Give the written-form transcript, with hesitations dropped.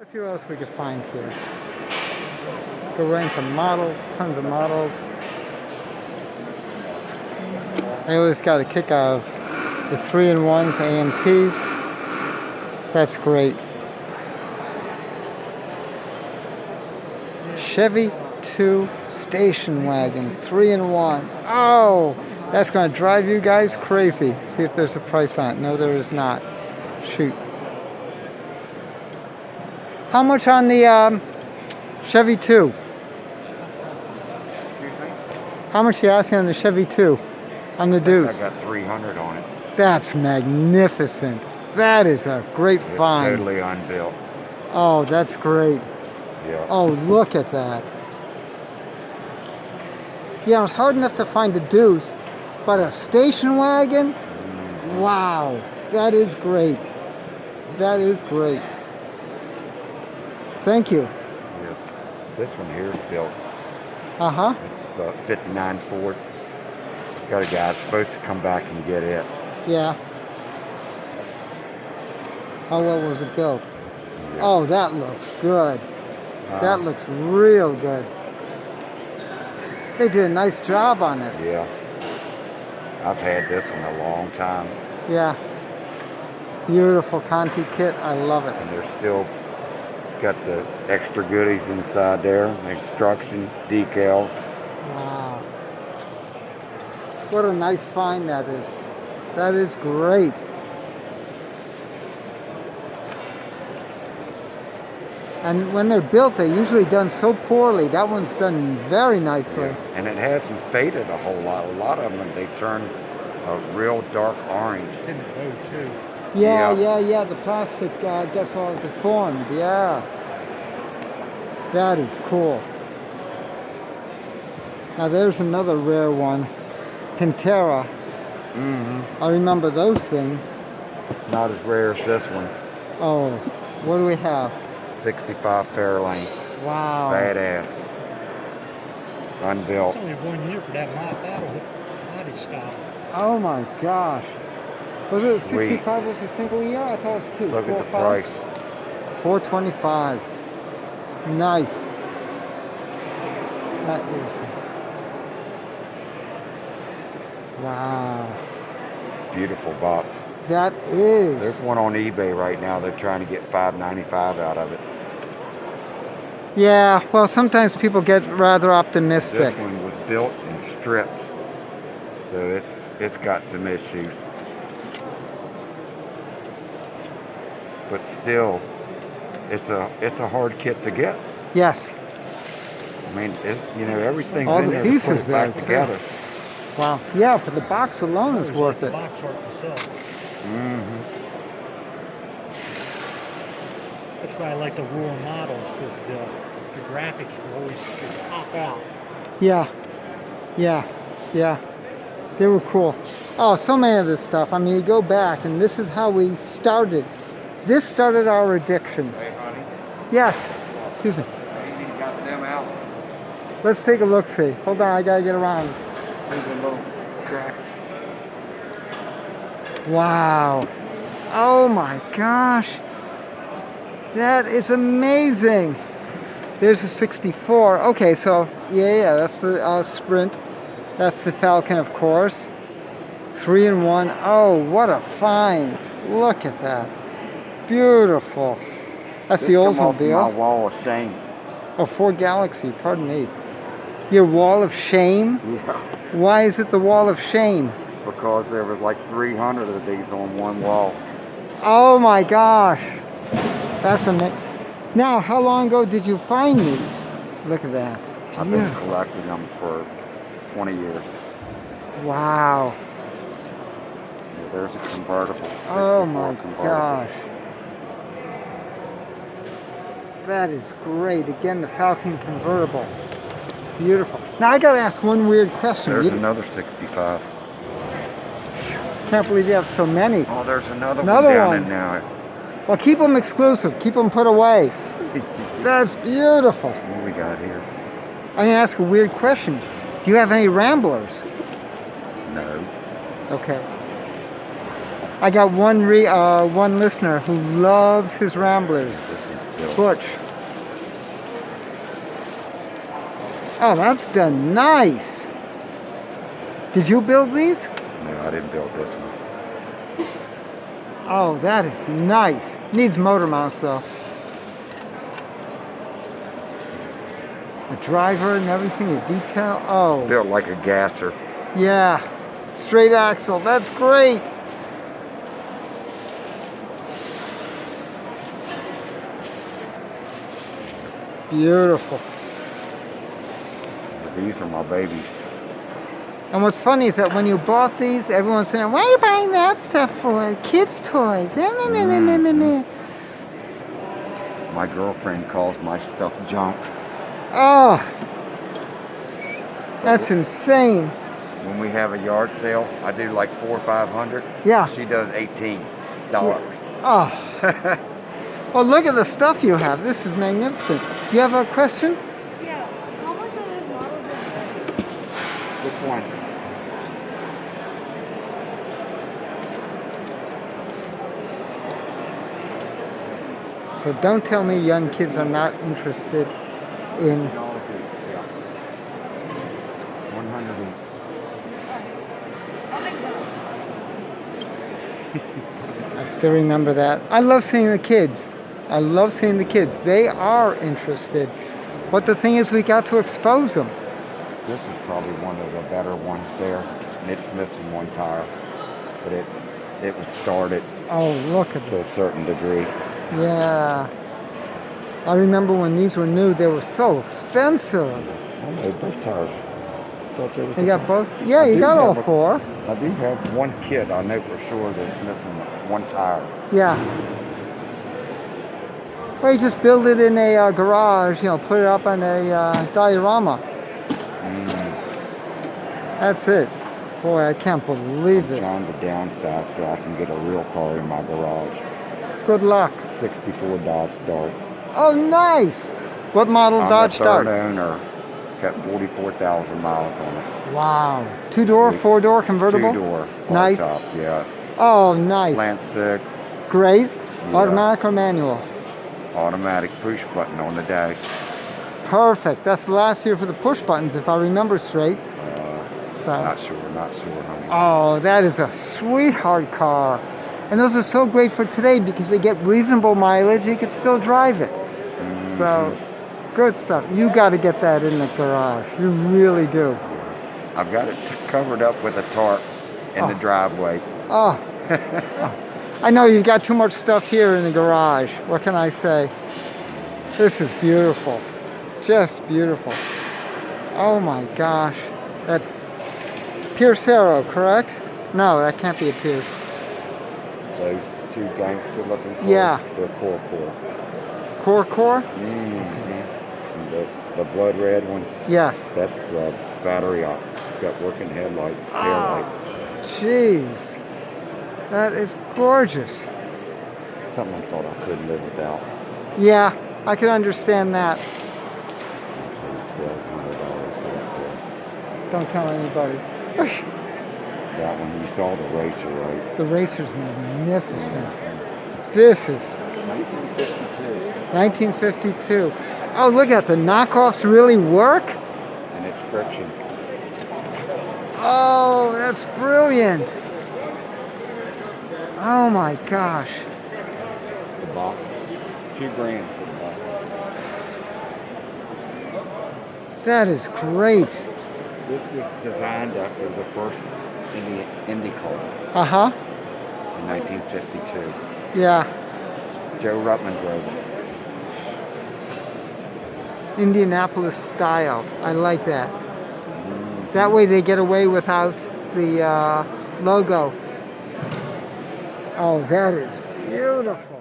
Let's see what else we can find here. Go right into models, tons of models. I always got a kick out of the 3-in-1s, the AMTs. That's great. Chevy 2 station wagon, 3-in-1. Oh, that's going to drive you guys crazy. See if there's a price on it. No, there is not. Shoot. How much on the Chevy 2? How much are you asking on the Chevy 2? On the Deuce? I got 300 on it. That's magnificent. That is a great find. Totally unbuilt. Oh, that's great. Yeah. Oh, look at that. Yeah, it's hard enough to find a Deuce, but a station wagon? Wow, that is great. That is great. Thank you. Yeah. This one here is built. Uh-huh. It's a 59 Ford. Got a guy supposed to come back and get it. Yeah. How well was it built? Yeah. Oh, that looks good. That looks real good. They did a nice job on it. Yeah. I've had this one a long time. Yeah. Beautiful Conti kit. I love it. And they're still, it's got the extra goodies inside there. Instructions, decals. Wow. What a nice find that is. That is great. And when they're built, they're usually done so poorly. That one's done very nicely. Yeah. And it hasn't faded a whole lot. A lot of them, they turn a real dark orange. In the road too. Yeah. The plastic gets all deformed. Yeah. That is cool. Now there's another rare one. Pantera. Mm-hmm. I remember those things. Not as rare as this one. Oh, what do we have? 65 Fairlane. Wow. Badass. Unbuilt. It's only 1 year for that body style. Oh my gosh. Was it Sweet. 65 was a single year? I thought it was 2. Look 4, at the 5? price. $425. Nice. That is. Wow. Beautiful box. That is. There's one on eBay right now. They're trying to get $5.95 out of it. Yeah, well, sometimes people get rather optimistic. This one was built and stripped, so it's got some issues. But still, it's a hard kit to get. Yes. I mean, everything's All in the there pieces to put it there, back too. together. Wow. Yeah, for the box alone is It's worth like it. the box art itself. Mm-hmm. That's why I like the rural models, because the graphics will always pop out. Yeah. They were cool. Oh, so many of this stuff. I mean, you go back, and this is how we started. This started our addiction. Hey, honey. Yes. Excuse me. You got them out. Let's take a look-see. Hold on, I gotta get around. There's a little crack. Wow. Oh my gosh. That is amazing. There's a 64. Okay, so yeah, that's the Sprint. That's the Falcon, of course. 3-in-1. Oh, what a find. Look at that. Beautiful. That's the Oldsmobile. My wall of shame. Oh, Ford Galaxy, pardon me. Your wall of shame? Yeah. Why is it the wall of shame? Because there was like 300 of these on one wall. Oh my gosh. That's amazing. Now, how long ago did you find these? Look at that. I've been collecting them for 20 years. Wow. Yeah, there's a convertible. Oh my 64 convertible. gosh. That is great. Again, the Falcon convertible. Beautiful. Now, I gotta ask one weird question. There's another 65. Can't believe you have so many. Oh, there's another Another one down one. in there. Well, keep them exclusive. Keep them put away. That's beautiful. What we got here? I'm gonna ask a weird question. Do you have any Ramblers? No. Okay. I got one listener who loves his Ramblers. built. Butch. Oh, that's done nice. Did you build these? No, I didn't build this one. Oh, that is nice. Needs motor mounts though. The driver and everything, the detail. Oh, Built like a gasser. yeah. Straight axle. That's great. Beautiful. These are my babies. And what's funny is that when you bought these, everyone's saying, "Why are you buying that stuff for? Kids' toys." My girlfriend calls my stuff junk. Oh, that's insane. When we have a yard sale, I do like $400 or $500. Yeah. She does $18. Oh. Well, look at the stuff you have. This is magnificent. Do you have a question? Yeah. How much are those models? Which one? So don't tell me young kids are not interested in. 100 each. I still remember that. I love seeing the kids. I love seeing the kids. They are interested. But the thing is, we got to expose them. This is probably one of the better ones there, and it's missing one tire, but it was started Oh, look at to this. a certain degree. Yeah. I remember when these were new, they were so expensive. I know both tires. Thought there was You a- got both? Yeah, I you do got all have a- four. I do have one kid I know for sure that's missing one tire. Yeah. Well, you just build it in a garage, put it up on a diorama. That's it. Boy, I can't believe I'm this. trying to downsize so I can get a real car in my garage. Good luck. 64 Dodge Dart. Oh, nice. What model I'm Dodge the third Dart? owner. Got 44,000 miles on it. Wow. Two-door, Sweet. four-door convertible? Two-door. Nice. Top, yes. Oh, nice. Slant 6. Great. Yeah. Automatic or manual? Automatic push button on the dash. Perfect. That's the last year for the push buttons, if I remember straight. So. Not sure, honey. Oh, that is a sweetheart car. And those are so great for today because they get reasonable mileage. You can still drive it. So, good stuff. You got to get that in the garage. You really do. I've got it covered up with a tarp in the driveway. Oh. I know you've got too much stuff here in the garage. What can I say? This is beautiful. Just beautiful. Oh my gosh. That Pierce Arrow, correct? No, that can't be a Pierce. Those two gangster looking cars. Yeah. They're core. Core? And the blood red one, Yes. that's battery op. Got working headlights, taillights. Jeez. That is gorgeous. Something I thought I couldn't live without. Yeah, I can understand that. $1,200 for that. Don't tell anybody. That one, you saw the racer, right? The racer's magnificent. This is 1952. 1952. Oh, look at the knockoffs really work? And it's friction. Oh, that's brilliant. Oh my gosh. The box, $2,000 for the box. That is great. This was designed after the first Indy car Uh-huh. in 1952. Yeah. Joe Ruttman drove it. Indianapolis style. I like that. That way they get away without the logo. Oh, that is beautiful.